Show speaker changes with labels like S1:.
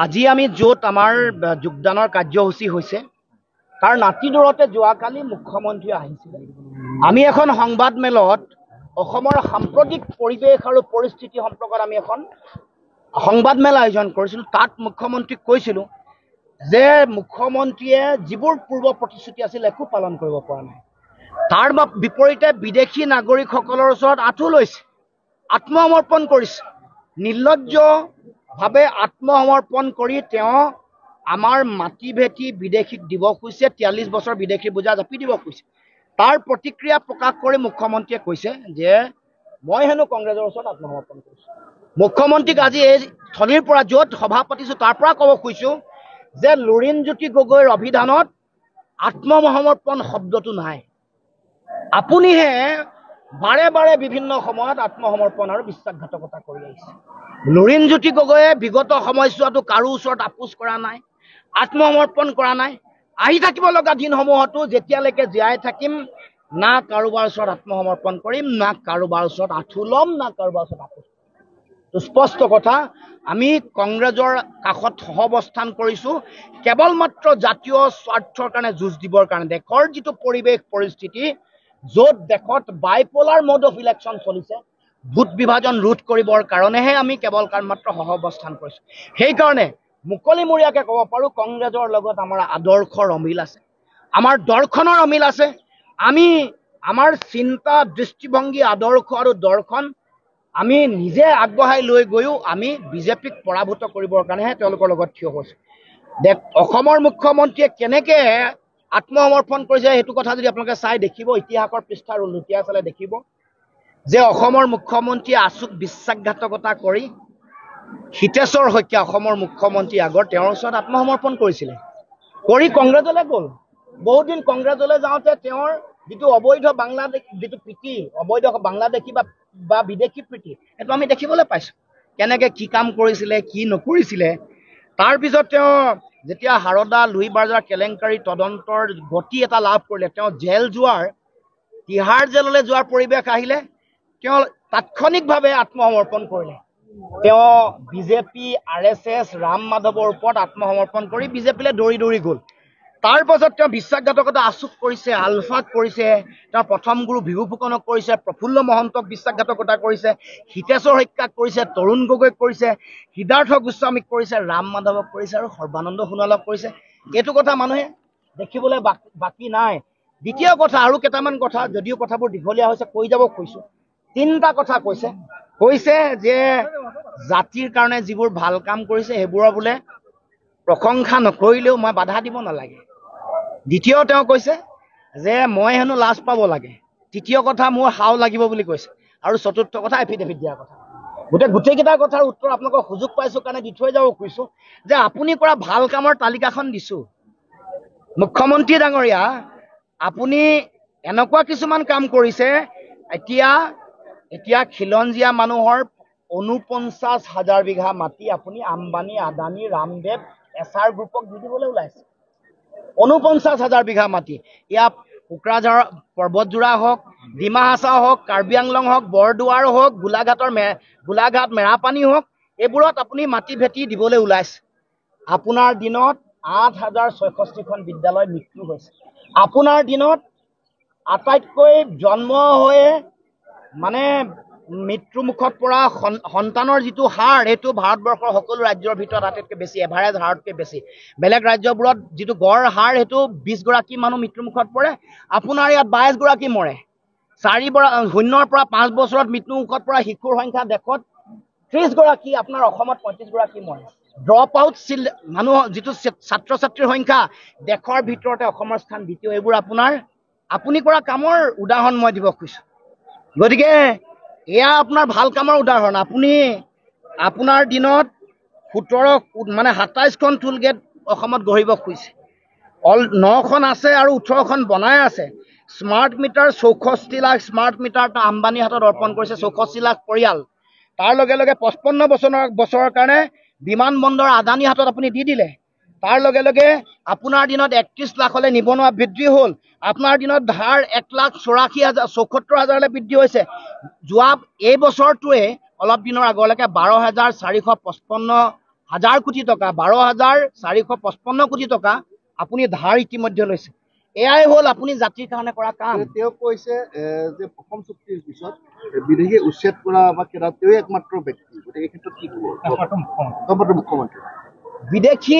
S1: আজি আমি য'ত আমাৰ যোগদানৰ কাৰ্যসূচী হৈছে তাৰ নাতি দূৰতে যোৱাকালি মুখ্যমন্ত্ৰী আহিছিলে। আমি এখন সংবাদ মেলত অসমৰ সাম্প্ৰতিক পৰিৱেশ আৰু পৰিস্থিতি সম্পৰ্কত আমি এখন সংবাদ মেল আয়োজন কৰিছিলোঁ। তাত মুখ্যমন্ত্ৰীক কৈছিলোঁ যে মুখ্যমন্ত্ৰীয়ে যিবোৰ পূৰ্ব প্ৰতিশ্ৰুতি আছিল একো পালন কৰিব পৰা নাই। তাৰ বিপৰীতে বিদেশী নাগৰিকসকলৰ ওচৰত আঁঠু লৈছে, আত্মসমৰ্পণ কৰিছে। নিৰ্লজ্জভাৱে আত্মসমৰ্পণ কৰি তেওঁ আমাৰ মাটি ভেটি বিদেশীক দিব খুজিছে, 43 বছৰ বিদেশী বোজা জাপি দিব খুজিছে। তাৰ প্ৰতিক্ৰিয়া প্ৰকাশ কৰি মুখ্যমন্ত্ৰীয়ে কৈছে যে মই হেনো কংগ্ৰেছৰ ওচৰত আত্মসমৰ্পণ কৰিছোঁ। মুখ্যমন্ত্ৰীক আজি এই স্থলীৰ পৰা য'ত সভা পাতিছোঁ তাৰ পৰা ক'ব খুজিছোঁ যে লুৰিণজ্যোতি গগৈৰ অভিধানত আত্মসমৰ্পণ শব্দটো নাই। আপুনিহে বাৰে বাৰে বিভিন্ন সময়ত আত্মসমৰ্পণ আৰু বিশ্বাসঘাতকতা কৰি আহিছে। লুৰিণজ্যোতি গগৈয়ে বিগত সময়ছোৱাতো কাৰো ওচৰত আপোচ কৰা নাই, আত্মসমৰ্পণ কৰা নাই। আহি থাকিব লগা দিনসমূহতো যেতিয়ালৈকে জীয়াই থাকিম না কাৰোবাৰ ওচৰত আত্মসমৰ্পণ কৰিম, না কাৰোবাৰ ওচৰত আঁঠু ল'ম, না কাৰোবাৰ ওচৰত আপোচ কৰিম। স্পষ্ট কথা, আমি কংগ্ৰেছৰ কাষত সহৱস্থান কৰিছোঁ কেৱল মাত্ৰ জাতীয় স্বাৰ্থৰ কাৰণে যুঁজ দিবৰ কাৰণে। দেশৰ যিটো পৰিৱেশ পৰিস্থিতি, য'ত দেশত বাইপলাৰ মোড অফ ইলেকশ্যন চলিছে, ভোট বিভাজন ৰোধ কৰিবৰ কাৰণেহে আমি কেৱল মাত্ৰ সহৱস্থান কৰিছোঁ। সেইকাৰণে মুকলিমূৰীয়াকৈ ক'ব পাৰোঁ কংগ্ৰেছৰ লগত আমাৰ আদৰ্শৰ অমিল আছে, আমাৰ দৰ্শনৰ অমিল আছে। আমি আমাৰ চিন্তা, দৃষ্টিভংগী, আদৰ্শ আৰু দৰ্শন আমি নিজে আগবঢ়াই লৈ গৈও আমি বিজেপিক পৰাভূত কৰিবৰ কাৰণেহে তেওঁলোকৰ লগত থিয় হৈছোঁ। অসমৰ মুখ্যমন্ত্ৰীয়ে কেনেকৈ আত্মসমৰ্পণ কৰিছে সেইটো কথা যদি আপোনালোকে চাই দেখিব, ইতিহাসৰ পৃষ্ঠাৰ লুটিয়াই চালে দেখিব যে অসমৰ মুখ্যমন্ত্ৰীয়ে আচুক বিশ্বাসঘাতকতা কৰি হিতেশ্বৰ শইকীয়া অসমৰ মুখ্যমন্ত্ৰী আগৰ তেওঁৰ ওচৰত আত্মসমৰ্পণ কৰিছিলে, কৰি কংগ্ৰেছলৈ গ'ল। বহুদিন কংগ্ৰেছলৈ যাওঁতে তেওঁৰ যিটো অবৈধ বাংলাদেশ যিটো প্ৰীতি, অবৈধ বাংলাদেশী বা বিদেশী প্ৰীতি, সেইটো আমি দেখিবলৈ পাইছোঁ। কেনেকৈ কি কাম কৰিছিলে, কি নকৰিছিলে। তাৰপিছত তেওঁ যেতিয়া হাৰদা লুই বাজাৰ কেলেংকাৰী তদন্তৰ গতি এটা লাভ কৰিলে, তেওঁ জেল যোৱাৰ, তিহাৰ জেললৈ যোৱাৰ পৰিৱেশ আহিলে, তেওঁ তাৎক্ষণিকভাৱে আত্মসমৰ্পণ কৰিলে। তেওঁ বিজেপি, RSS, ৰাম মাধৱৰ ওপৰত আত্মসমৰ্পণ কৰি বিজেপিলৈ দৌৰি দৌৰি গ'ল। তাৰ পাছত তেওঁ বিশ্বাসঘাতকতা আচুক কৰিছে, আলফাক কৰিছে, তেওঁৰ প্ৰথম গুৰু ভিভু ফুকনক কৰিছে, প্ৰফুল্ল মহন্তক বিশ্বাসঘাতকতা কৰিছে, হিতেশ্বৰ শইকীয়াক কৰিছে, তৰুণ গগৈক কৰিছে, সিদ্ধাৰ্থ গোস্বামীক কৰিছে, ৰাম মাধৱক কৰিছে আৰু সৰ্বানন্দ সোণোৱালক কৰিছে। এইটো কথা মানুহে দেখিবলৈ বাকী নাই। দ্বিতীয় কথা, আৰু কেইটামান কথা, যদিও কথাবোৰ দীঘলীয়া হৈছে কৈ যাব খুজিছোঁ। 3টা কথা কৈছে যে জাতিৰ কাৰণে যিবোৰ ভাল কাম কৰিছে সেইবোৰৰ বোলে প্ৰশংসা নকৰিলেও মই বাধা দিব নালাগে। দ্বিতীয় তেওঁ কৈছে যে মই হেনো লাজ পাব লাগে। তৃতীয় কথা মোৰ হাও লাগিব বুলি কৈছে। আৰু চতুৰ্থ কথা এফিডেভিট দিয়াৰ কথা। গোটেইকেইটা কথাৰ উত্তৰ আপোনালোকক সুযোগ পাইছোঁ কাৰণে দি থৈ যাব খুজিছোঁ যে আপুনি কৰা ভাল কামৰ তালিকাখন দিছোঁ। মুখ্যমন্ত্ৰী ডাঙৰীয়া, আপুনি এনেকুৱা কিছুমান কাম কৰিছে, এতিয়া খিলঞ্জীয়া মানুহৰ 49,000 বিঘা মাটি আপুনি আম্বানী, আদানী, ৰামদেৱ, SR গ্ৰুপক দি দিবলৈ ওলাইছে। 49,000 বিঘা মাটি, ইয়াত কোকৰাঝাৰ পৰ্বতজোৰা হওক, ডিমা হাছাও হওক, কাৰ্বি আংলং হওক, বৰদুৱাৰ হওক, গোলাঘাট মেৰাপানী হওক, এইবোৰত আপুনি মাটি ভেটি দিবলৈ ওলাইছে। আপোনাৰ দিনত 8,066খন বিদ্যালয় মৃত্যু হৈছে। আপোনাৰ দিনত আটাইতকৈ জন্ম হৈয়ে মানে মৃত্যুমুখত পৰা সন্তানৰ যিটো হাৰ, সেইটো ভাৰতবৰ্ষৰ সকলো ৰাজ্যৰ ভিতৰত আটাইতকৈ বেছি, এভাৰেজ হাৰতকৈ বেছি। বেলেগ ৰাজ্যবোৰত যিটো গড় হাৰ সেইটো 20 গৰাকী মানুহ মৃত্যুমুখত পৰে, আপোনাৰ ইয়াত 22 গৰাকী মৰে। 0 পৰা 5 বছৰত মৃত্যুমুখত পৰা শিশুৰ সংখ্যা দেশত 30 গৰাকী, আপোনাৰ অসমত 35 গৰাকী মৰে। ড্ৰপ আউট মানুহ যিটো ছাত্ৰ ছাত্ৰীৰ সংখ্যা দেশৰ ভিতৰতে অসমৰ স্থান দ্বিতীয়। এইবোৰ আপুনি কৰা কামৰ উদাহৰণ মই দিব খুজিছোঁ। গতিকে এয়া আপোনাৰ ভাল কামৰ উদাহৰণ। আপোনাৰ দিনত 27খন টুল গেট অসমত গঢ়িব খুজিছে, 9খন আছে আৰু 18খন বনাই আছে। Smart meter 64 lakh smart meter আম্বানীৰ হাতত অৰ্পণ কৰিছে, 64 লাখ পৰিয়াল। তাৰ লগে লগে 55 বছৰৰ কাৰণে বিমানবন্দৰ আদানীৰ হাতত আপুনি দি দিলে। তাৰ লগে লগে আপোনাৰ দিনত 31 লাখলৈ নিবনুৱা বৃদ্ধি হ'ল। আপোনাৰ দিনত ধাৰ 1,74,000 বৃদ্ধি হৈছে। যোৱা এই বছৰটোৱে অলপ দিনৰ আগলৈকে 12,455 কোটি টকা 12,455 কোটি টকা আপুনি ধাৰ ইতিমধ্যে লৈছে। এয়াই হ'ল আপুনি জাতিৰ কাৰণে কৰা কাম।
S2: তেওঁ কৈছে যে প্ৰথম চুক্তিৰ পিছত বিদেশী উচ্ছেদ কৰা বা তেওঁ একমাত্ৰ ব্যক্তি, গতিকে এই ক্ষেত্ৰত কি ক'ব? একমাত্ৰ মুখ্যমন্ত্ৰী।
S1: বিদেশী